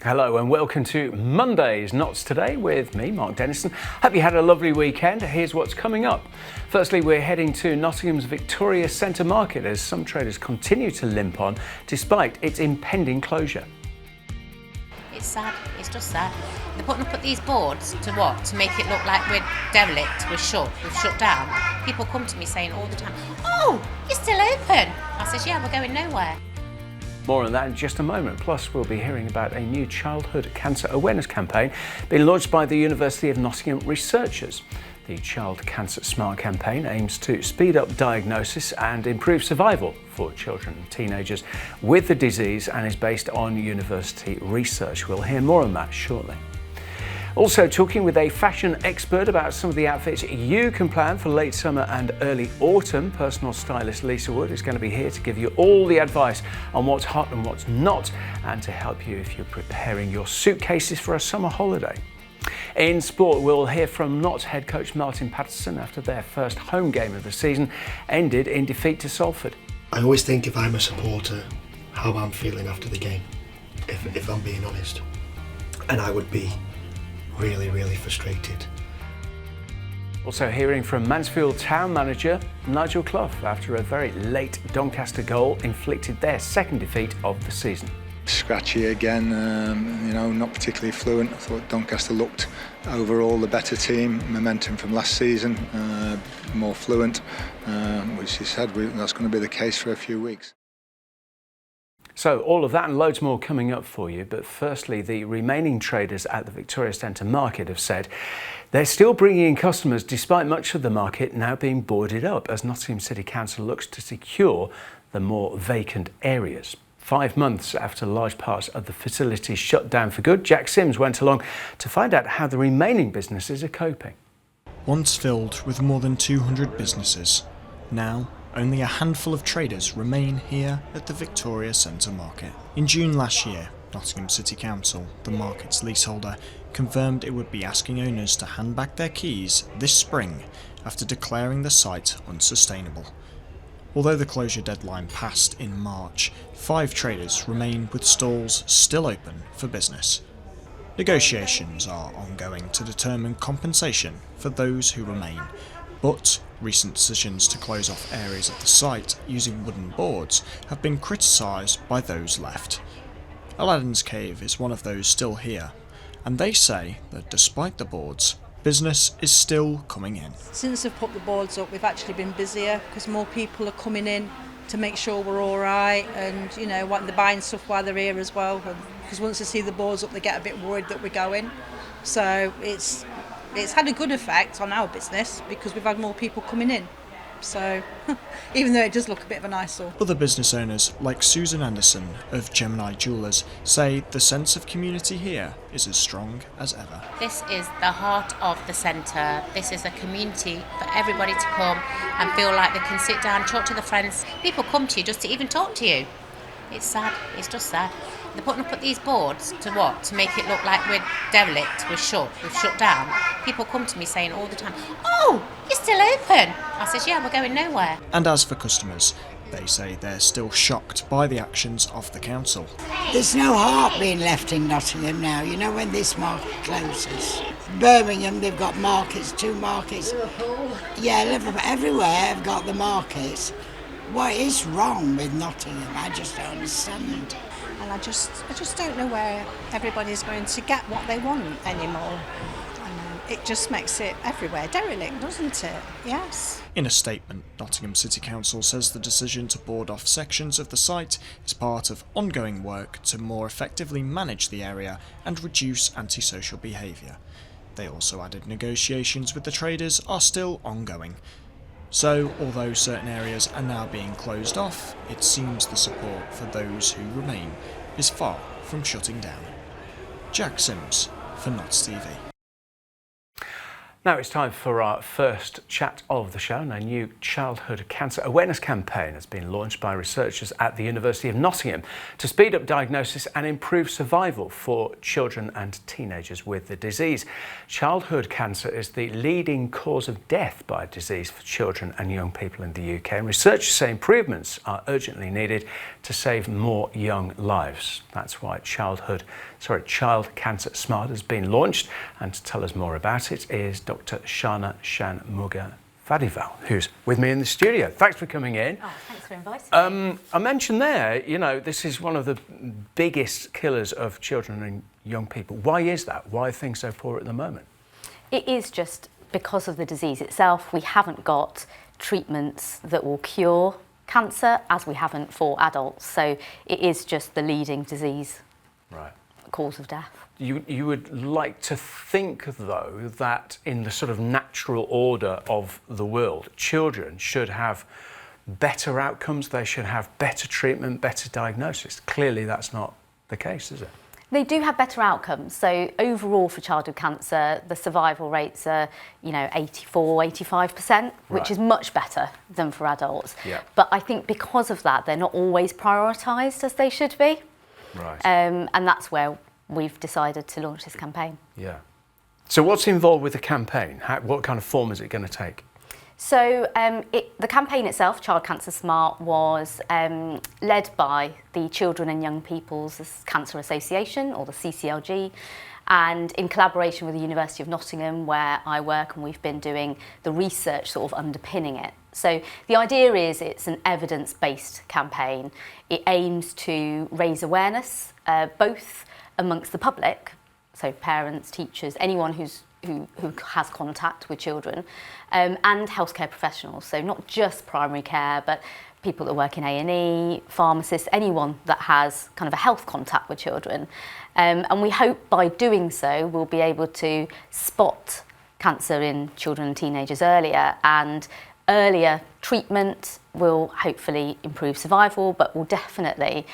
Hello and welcome to Monday's Knots Today with me, Mark Dennison. Hope you had a lovely weekend. Here's what's coming up. Firstly, we're heading to Nottingham's Victoria Centre Market as some traders continue to limp on despite its impending closure. It's sad, it's just sad. They're putting up these boards to what? To make it look like we're derelict, we've shut down. People come to me saying all the time, "Oh, you're still open." I says, "Yeah, we're going nowhere." More on that in just a moment. Plus, we'll be hearing about a new childhood cancer awareness campaign being launched by the University of Nottingham researchers. The Child Cancer Smart campaign aims to speed up diagnosis and improve survival for children and teenagers with the disease and is based on university research. We'll hear more on that shortly. Also talking with a fashion expert about some of the outfits you can plan for late summer and early autumn. Personal stylist Lisa Wood is going to be here to give you all the advice on what's hot and what's not, and to help you if you're preparing your suitcases for a summer holiday. In sport, we'll hear from Notts head coach Martin Patterson after their first home game of the season ended in defeat to Salford. I always think if I'm a supporter, how I'm feeling after the game, if I'm being honest. And I would be really frustrated. Also hearing from Mansfield Town manager Nigel Clough after a very late Doncaster goal inflicted their second defeat of the season. Scratchy again, not particularly fluent. I thought Doncaster looked overall the better team, momentum from last season, more fluent, which he said that's going to be the case for a few weeks. So all of that and loads more coming up for you, but firstly the remaining traders at the Victoria Centre Market have said they're still bringing in customers despite much of the market now being boarded up as Nottingham City Council looks to secure the more vacant areas. 5 months after large parts of the facility shut down for good, Jack Sims went along to find out how the remaining businesses are coping. Once filled with more than 200 businesses, now only a handful of traders remain here at the Victoria Centre Market. In June last year, Nottingham City Council, the market's leaseholder, confirmed it would be asking owners to hand back their keys this spring after declaring the site unsustainable. Although the closure deadline passed in March, 5 traders remain with stalls still open for business. Negotiations are ongoing to determine compensation for those who remain, but recent decisions to close off areas of the site using wooden boards have been criticised by those left. Aladdin's Cave is one of those still here, and they say that despite the boards, business is still coming in. Since they've put the boards up, we've actually been busier because more people are coming in to make sure we're all right, and what they're buying stuff while they're here as well. Because once they see the boards up, they get a bit worried that we're going. So it's had a good effect on our business because we've had more people coming in. So even though it does look a bit of an eyesore. Other business owners like Susan Anderson of Gemini Jewellers say the sense of community here is as strong as ever. This is the heart of the centre. This is a community for everybody to come and feel like they can sit down, talk to their friends. People come to you just to even talk to you. It's sad, it's just sad. They're putting up these boards to what? To make it look like we're derelict, we've shut down. People come to me saying all the time, "Oh, you're still open." I says, "Yeah, we're going nowhere." And as for customers, they say they're still shocked by the actions of the council. There's no heart being left in Nottingham now, when this market closes. Birmingham, they've got markets, 2 markets. Yeah, Liverpool, everywhere have got the markets. What is wrong with Nottingham? I just don't understand. And I just don't know where everybody's going to get what they want anymore. It just makes it everywhere derelict, doesn't it? Yes. In a statement, Nottingham City Council says the decision to board off sections of the site is part of ongoing work to more effectively manage the area and reduce antisocial behaviour. They also added negotiations with the traders are still ongoing. So, although certain areas are now being closed off, it seems the support for those who remain is far from shutting down. Jack Sims for Notts TV. Now it's time for our first chat of the show, and a new childhood cancer awareness campaign has been launched by researchers at the University of Nottingham to speed up diagnosis and improve survival for children and teenagers with the disease. Childhood cancer is the leading cause of death by disease for children and young people in the UK, and researchers say improvements are urgently needed to save more young lives. That's why Child Cancer Smart has been launched, and to tell us more about it is Dr. Shana Shanmuga Fadival, who's with me in the studio. Thanks for coming in. Oh, thanks for inviting me. I mentioned there, you know, this is one of the biggest killers of children and young people. Why is that? Why are things so poor at the moment? It is just because of the disease itself. We haven't got treatments that will cure cancer, as we haven't for adults. So it is just the leading disease, right, cause of death. You would like to think, though, that in the sort of natural order of the world, children should have better outcomes, they should have better treatment, better diagnosis. Clearly that's not the case, is it? They do have better outcomes. So overall for childhood cancer, the survival rates are, 84, 85%, which is much better than for adults. Yeah. But I think because of that, they're not always prioritised as they should be. Right. And that's where we've decided to launch this campaign. Yeah. So what's involved with the campaign? What kind of form is it going to take? So the campaign itself, Child Cancer Smart, was led by the Children and Young People's Cancer Association, or the CCLG, and in collaboration with the University of Nottingham, where I work, and we've been doing the research sort of underpinning it. So the idea is it's an evidence-based campaign. It aims to raise awareness, both amongst the public, so parents, teachers, anyone who has contact with children, and healthcare professionals. So not just primary care, but people that work in A&E, pharmacists, anyone that has kind of a health contact with children. And we hope by doing so, we'll be able to spot cancer in children and teenagers earlier, and earlier treatment will hopefully improve survival, but will definitely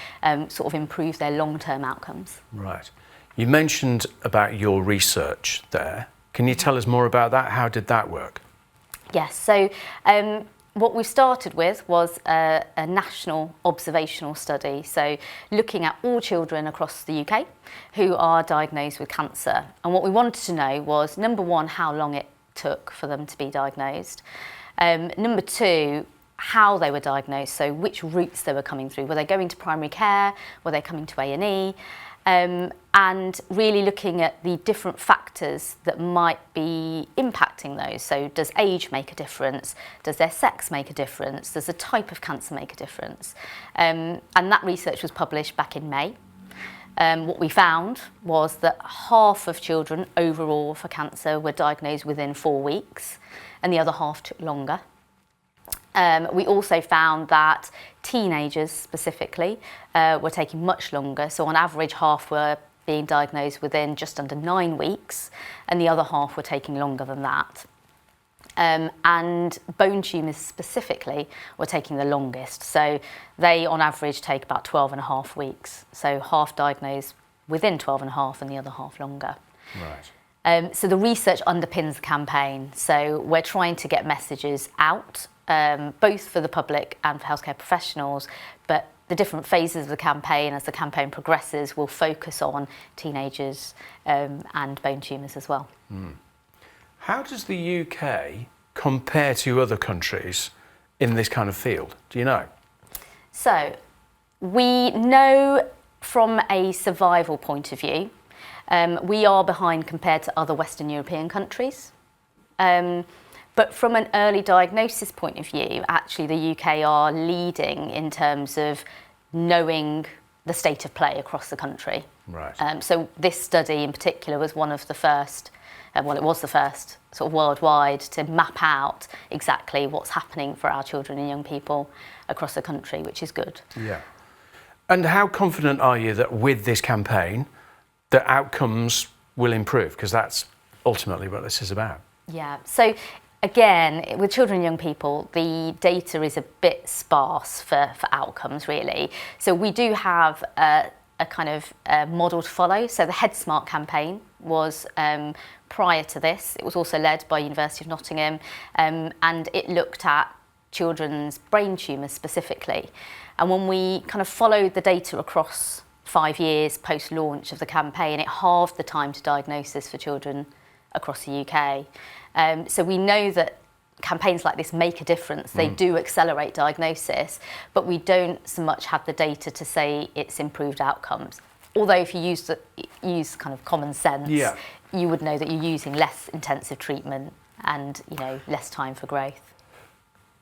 sort of improve their long-term outcomes. Right. You mentioned about your research there. Can you tell us more about that? How did that work? Yes, so what we started with was a national observational study, so looking at all children across the UK who are diagnosed with cancer. And what we wanted to know was, number one, how long it took for them to be diagnosed. Number two, how they were diagnosed, so which routes they were coming through. Were they going to primary care? Were they coming to A&E? And really looking at the different factors that might be impacting those. So does age make a difference? Does their sex make a difference? Does the type of cancer make a difference? And that research was published back in May. What we found was that half of children overall for cancer were diagnosed within 4 weeks, and the other half took longer. We also found that teenagers specifically were taking much longer. So on average, half were being diagnosed within just under 9 weeks, and the other half were taking longer than that. And bone tumours specifically were taking the longest. So they on average take about 12.5 weeks. So half diagnosed within 12.5 and the other half longer. Right. So the research underpins the campaign. So we're trying to get messages out, both for the public and for healthcare professionals, but the different phases of the campaign, as the campaign progresses, will focus on teenagers and bone tumours as well. Mm. How does the UK compare to other countries in this kind of field? Do you know? So we know from a survival point of view, we are behind compared to other Western European countries. But from an early diagnosis point of view, actually the UK are leading in terms of knowing the state of play across the country. Right. So this study in particular was one of the first, it was the first sort of worldwide to map out exactly what's happening for our children and young people across the country, which is good. Yeah. And how confident are you that with this campaign, the outcomes will improve? Because that's ultimately what this is about. Yeah. So again, with children and young people, the data is a bit sparse for outcomes, really. So we do have a kind of model to follow. So the Head Smart campaign was prior to this. It was also led by University of Nottingham, and it looked at children's brain tumours specifically. And when we kind of followed the data across 5 years post-launch of the campaign, it halved the time to diagnosis for children across the UK. So we know that campaigns like this make a difference. They do accelerate diagnosis, but we don't so much have the data to say it's improved outcomes. Although if you use kind of common sense, you would know that you're using less intensive treatment and, you know, less time for growth.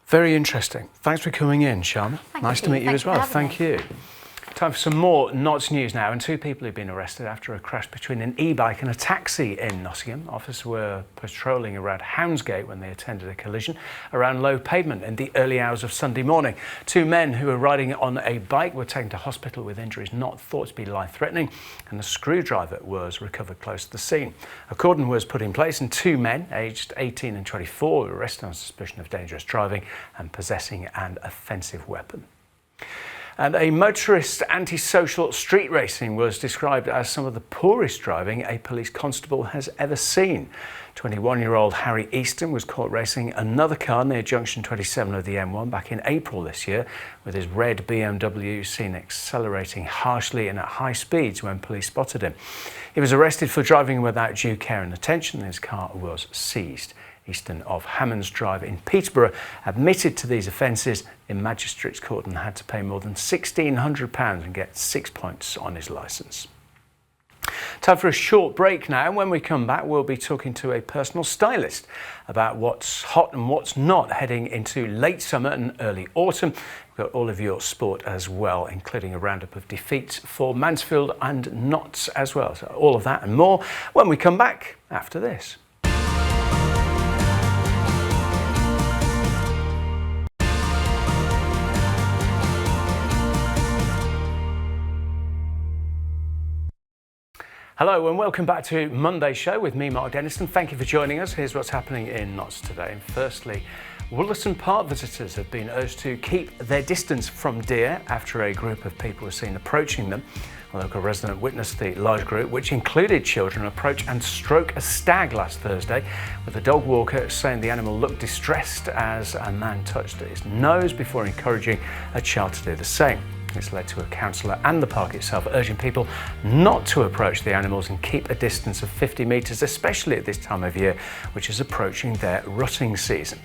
Very interesting. Thanks for coming in, Sharma. Nice to meet you as well. Thank you. Time for some more Notts news now, and 2 people have been arrested after a crash between an e-bike and a taxi in Nottingham. Officers were patrolling around Houndsgate when they attended a collision around Low Pavement in the early hours of Sunday morning. 2 men who were riding on a bike were taken to hospital with injuries not thought to be life-threatening, and a screwdriver was recovered close to the scene. A cordon was put in place and 2 men, aged 18 and 24, were arrested on suspicion of dangerous driving and possessing an offensive weapon. And a motorist antisocial street racing was described as some of the poorest driving a police constable has ever seen. 21-year-old Harry Easton was caught racing another car near junction 27 of the M1 back in April this year, with his red BMW seen accelerating harshly and at high speeds when police spotted him. He was arrested for driving without due care and attention, and his car was seized. Easton of Hammonds Drive in Peterborough admitted to these offences in Magistrates Court and had to pay more than £1,600 and get 6 points on his licence. Time for a short break now, and when we come back we'll be talking to a personal stylist about what's hot and what's not heading into late summer and early autumn. We've got all of your sport as well, including a roundup of defeats for Mansfield and Notts as well. So all of that and more when we come back after this. Hello and welcome back to Monday's show with me, Mark Dennison. Thank you for joining us. Here's what's happening in Notts today. And firstly, Woollerton Park visitors have been urged to keep their distance from deer after a group of people were seen approaching them. A local resident witnessed the large group, which included children, approach and stroke a stag last Thursday, with the dog walker saying the animal looked distressed as a man touched its nose before encouraging a child to do the same. It's led to a counsellor and the park itself urging people not to approach the animals and keep a distance of 50 metres, especially at this time of year, which is approaching their rutting season.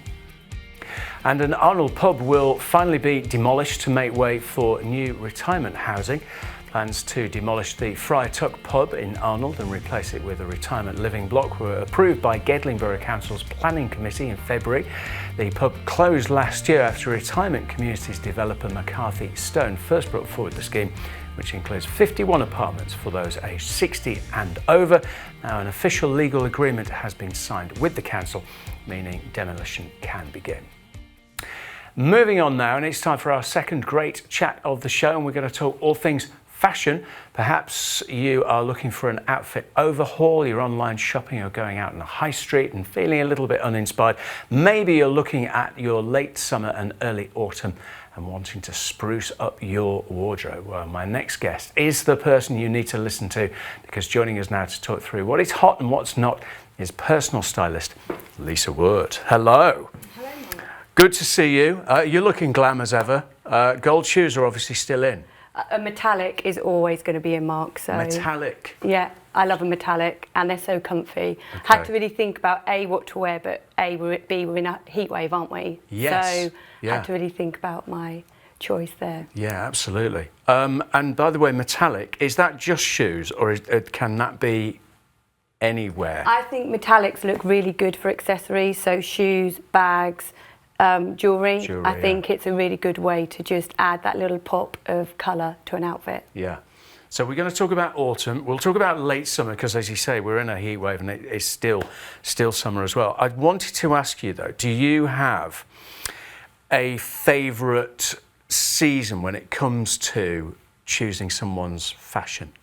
And an Arnold pub will finally be demolished to make way for new retirement housing. Plans to demolish the Friar Tuck pub in Arnold and replace it with a retirement living block were approved by Gedling Borough Council's Planning Committee in February. The pub closed last year after retirement communities developer McCarthy Stone first brought forward the scheme, which includes 51 apartments for those aged 60 and over. Now an official legal agreement has been signed with the council, meaning demolition can begin. Moving on now, and it's time for our second great chat of the show, and we're going to talk all things fashion. Perhaps you are looking for an outfit overhaul, you're online shopping or going out on the high street and feeling a little bit uninspired. Maybe you're looking at your late summer and early autumn and wanting to spruce up your wardrobe. Well, my next guest is the person you need to listen to, because joining us now to talk through what is hot and what's not is personal stylist Lisa Wood. Hello. Hello. Good to see you. You're looking glam as ever. Gold shoes are obviously still in. A metallic is always going to be a Mark. So metallic. Yeah, I love a metallic, and they're so comfy. Okay. Had to really think about A, what to wear, but B, we're in a heat wave, aren't we? Yes. So had to really think about my choice there. Yeah, absolutely. And by the way, metallic, is that just shoes, or can that be anywhere? I think metallics look really good for accessories, so shoes, bags, jewellery. I think it's a really good way to just add that little pop of colour to an outfit. Yeah. So we're going to talk about autumn. We'll talk about late summer because, as you say, we're in a heat wave and it's still summer as well. I wanted to ask you though, do you have a favourite season when it comes to choosing someone's fashion?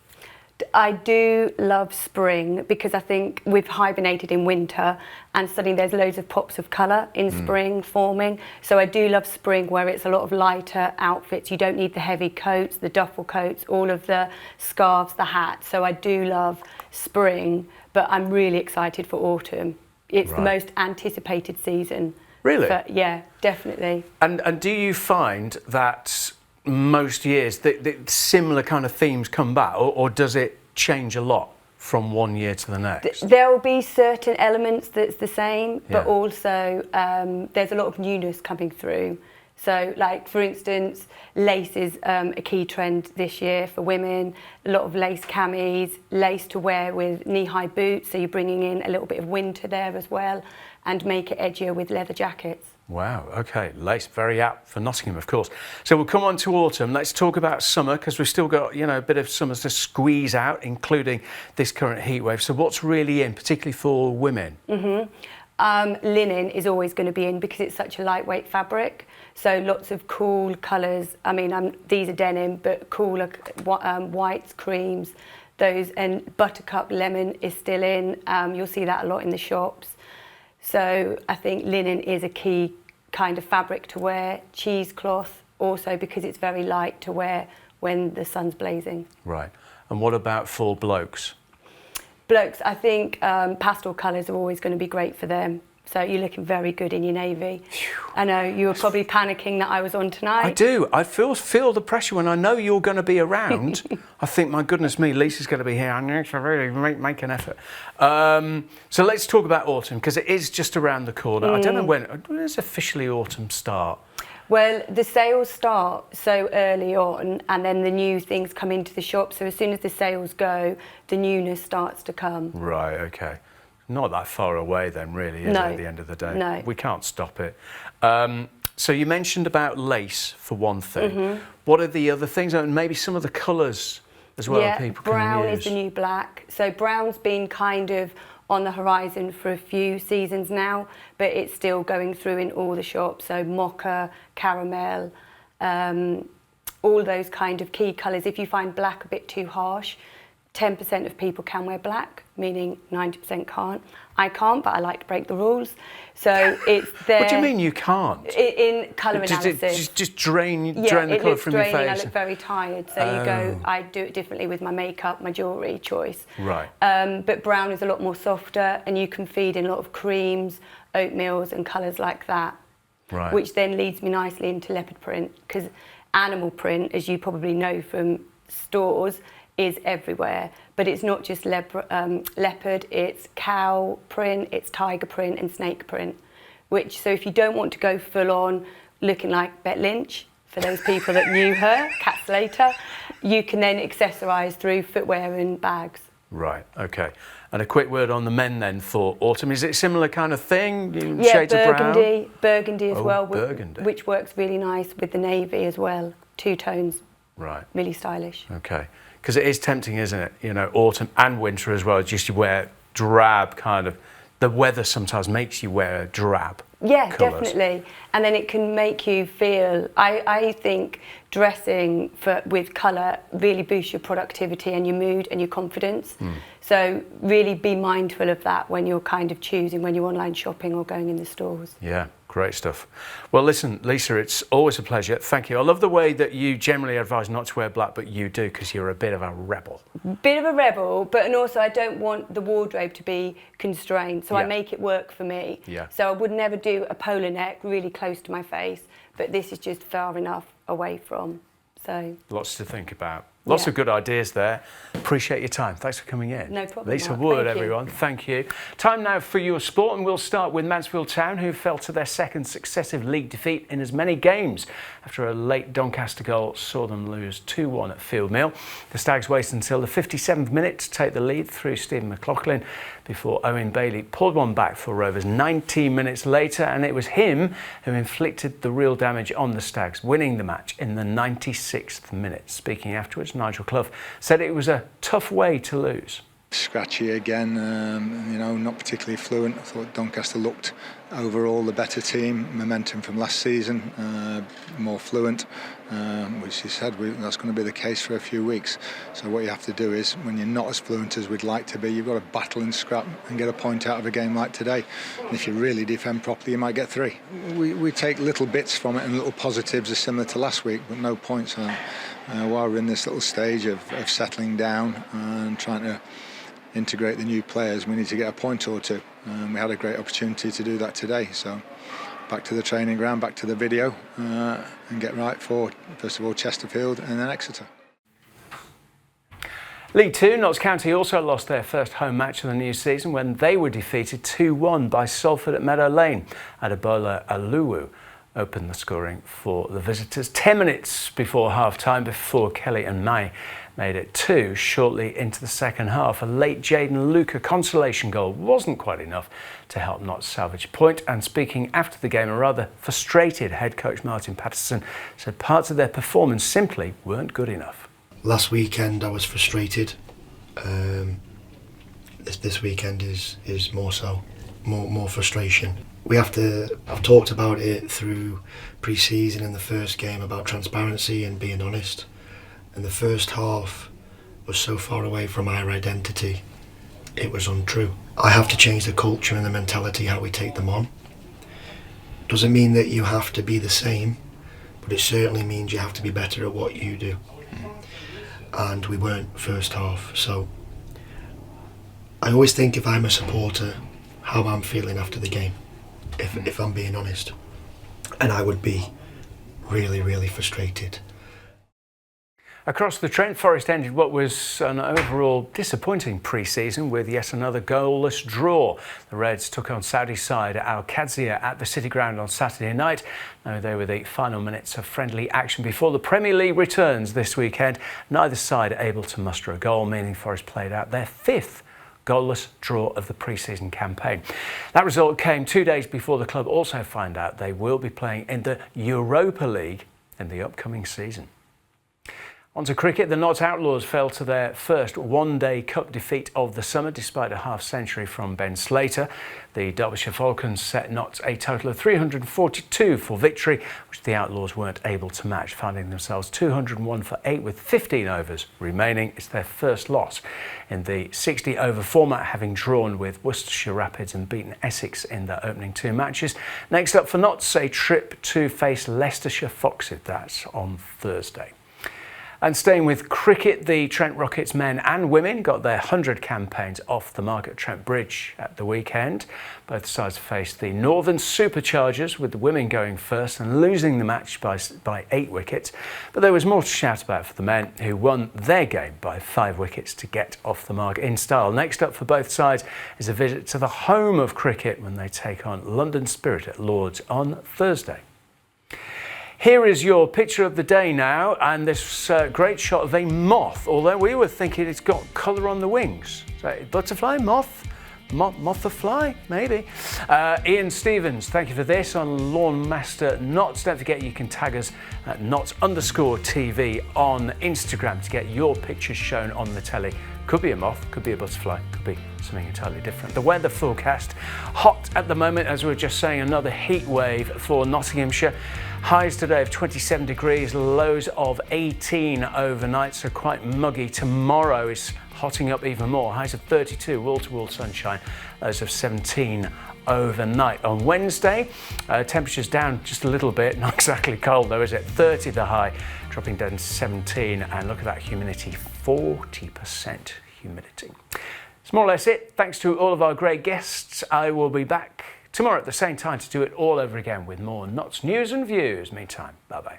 I do love spring because I think we've hibernated in winter and suddenly there's loads of pops of colour in spring forming. So I do love spring where it's a lot of lighter outfits. You don't need the heavy coats, the duffel coats, all of the scarves, the hats. So I do love spring, but I'm really excited for autumn. It's the Right. most anticipated season. Really? Yeah, definitely. And do you find that most years that similar kind of themes come back, or does it change a lot from one year to the next? There will be certain elements that's the same, but Yeah. also there's a lot of newness coming through. So, like, for instance, lace is a key trend this year for women. A lot of lace camis, lace to wear with knee-high boots, so you're bringing in a little bit of winter there as well, and make it edgier with leather jackets. Wow, okay, lace, very apt for Nottingham, of course. So we'll come on to autumn. Let's talk about summer, because we've still got, you know, a bit of summers to squeeze out, including this current heat wave. So what's really in, particularly for women? Linen is always going to be in because it's such a lightweight fabric. So lots of cool colours. I mean, these are denim, but cooler whites, creams, those, and buttercup lemon is still in. You'll see that a lot in the shops. So I think linen is a key kind of fabric to wear. Cheesecloth also, because it's very light to wear when the sun's blazing. Right. And what about for blokes? Blokes, I think pastel colours are always going to be great for them. So you're looking very good in your navy. I know you were probably panicking that I was on tonight. I do. I feel the pressure when I know you're going to be around. I think, my goodness me, Lisa's going to be here. I need to really make an effort. So let's talk about autumn, because it is just around the corner. I don't know when does officially autumn start? Well, the sales start so early on, and then the new things come into the shop. So as soon as the sales go, the newness starts to come. Right, okay. Not that far away then, really, is it, at the end of the day? No. We can't stop it. So you mentioned about lace, for one thing. What are the other things? And maybe some of the colours as well people can use. Brown is the new black. So brown's been kind of on the horizon for a few seasons now, but it's still going through in all the shops. So mocha, caramel, all those kind of key colours. If you find black a bit too harsh, 10% of people can wear black, meaning 90% can't. I can't, but I like to break the rules. So it's there. What do you mean you can't? In colour analysis. Just drain the colour from your face? Yeah, it looks draining, I look very tired. So you go, I do it differently with my makeup, my jewellery choice. Right. But brown is a lot more softer, and you can feed in a lot of creams, oatmeals and colours like that. Right. Which then leads me nicely into leopard print, because animal print, as you probably know from stores, is everywhere, but it's not just leopard, it's cow print, it's tiger print and snake print, so if you don't want to go full on looking like Bette Lynch, for those people that knew her, Cat Slater, you can then accessorise through footwear and bags. Right, okay. And a quick word on the men then for autumn. Is it a similar kind of thing? Yeah, Shades of brown? burgundy as well, burgundy. which works really nice with the navy as well. 2 tones. Right. Really stylish. Okay. Because it is tempting, isn't it? You know, autumn and winter as well. Just you wear drab kind of. The weather sometimes makes you wear drab. Yeah, colours. definitely. And then it can make you feel. I think dressing with colour really boosts your productivity and your mood and your confidence. So really be mindful of that when you're kind of choosing, when you're online shopping or going in the stores. Yeah, great stuff. Well, listen, Lisa, it's always a pleasure. Thank you. I love the way that you generally advise not to wear black, but you do, because you're a bit of a rebel. Bit of a rebel, but and also I don't want the wardrobe to be constrained, so I make it work for me. Yeah. So I would never do a polar neck really close to my face, but this is just far enough away from. So lots to think about. Lots of good ideas there. Appreciate your time. Thanks for coming in. No problem, Lisa Mark. Wood, Thank you. everyone. Thank you. Time now for your sport, and we'll start with Mansfield Town, who fell to their second successive league defeat in as many games after a late Doncaster goal saw them lose 2-1 at Field Mill. The Stags waited until the 57th minute to take the lead through Stephen McLaughlin before Owen Bailey pulled one back for Rovers 19 minutes later, and it was him who inflicted the real damage on the Stags, winning the match in the 96th minute. Speaking afterwards, Nigel Clough said it was a tough way to lose. Scratchy again, not particularly fluent. I thought Doncaster looked overall the better team. Momentum from last season, more fluent, which he said that's going to be the case for a few weeks. So what you have to do is, when you're not as fluent as we'd like to be, you've got to battle and scrap and get a point out of a game like today. And if you really defend properly, you might get 3. We take little bits from it, and little positives are similar to last week, but no points. While we're in this little stage of settling down and trying to integrate the new players, we need to get a point or two. We had a great opportunity to do that today. So back to the training ground, back to the video, and get right for, first of all, Chesterfield and then Exeter. League Two, Notts County also lost their first home match of the new season when they were defeated 2-1 by Salford at Meadow Lane. Adebola Aluwu opened the scoring for the visitors 10 minutes before half-time, before Kelly and May made it 2 shortly into the second half. A late Jaden Luca consolation goal wasn't quite enough to help Notts salvage a point. And speaking after the game, a rather frustrated head coach Martin Patterson said parts of their performance simply weren't good enough. Last weekend I was frustrated. This weekend is more so, more frustration. I've talked about it through pre-season in the first game about transparency and being honest. And the first half was so far away from our identity, it was untrue. I have to change the culture and the mentality, how we take them on. Doesn't mean that you have to be the same, but it certainly means you have to be better at what you do. And we weren't first half, so I always think if I'm a supporter, how I'm feeling after the game, if I'm being honest. And I would be really, really frustrated. Across the Trent, Forest ended what was an overall disappointing pre-season with yet another goalless draw. The Reds took on Saudi side Al Qadzia at the City Ground on Saturday night. Now they were the final minutes of friendly action before the Premier League returns this weekend. Neither side able to muster a goal, meaning Forest played out their 5th goalless draw of the pre-season campaign. That result came 2 days before the club also found out they will be playing in the Europa League in the upcoming season. On to cricket, the Notts Outlaws fell to their first one-day cup defeat of the summer despite a half-century from Ben Slater. The Derbyshire Falcons set Notts a total of 342 for victory, which the Outlaws weren't able to match, finding themselves 201 for 8 with 15 overs remaining. It's their first loss in the 60-over format, having drawn with Worcestershire Rapids and beaten Essex in their opening 2 matches. Next up for Notts, a trip to face Leicestershire Foxes. That's on Thursday. And staying with cricket, the Trent Rockets men and women got their 100 campaigns off the mark at Trent Bridge at the weekend. Both sides faced the Northern Superchargers, with the women going first and losing the match by 8 wickets. But there was more to shout about for the men, who won their game by 5 wickets to get off the mark in style. Next up for both sides is a visit to the home of cricket when they take on London Spirit at Lord's on Thursday. Here is your picture of the day now, and this great shot of a moth, although we were thinking it's got colour on the wings. So, butterfly, moth, moth-a-fly, maybe. Ian Stevens, thank you for this on Lawn Master Notts. Don't forget you can tag us at Notts_TV on Instagram to get your pictures shown on the telly. Could be a moth, could be a butterfly, could be something entirely different. The weather forecast, hot at the moment, as we were just saying, another heat wave for Nottinghamshire. Highs today of 27 degrees, lows of 18 overnight, so quite muggy. Tomorrow is hotting up even more. Highs of 32, wall-to-wall sunshine, lows of 17 overnight. On Wednesday, temperatures down just a little bit, not exactly cold though, is it? 30 the high, dropping down to 17, and look at that humidity, 40% humidity. That's more or less it. Thanks to all of our great guests. I will be back tomorrow at the same time to do it all over again with more Notts news and views. Meantime, bye-bye.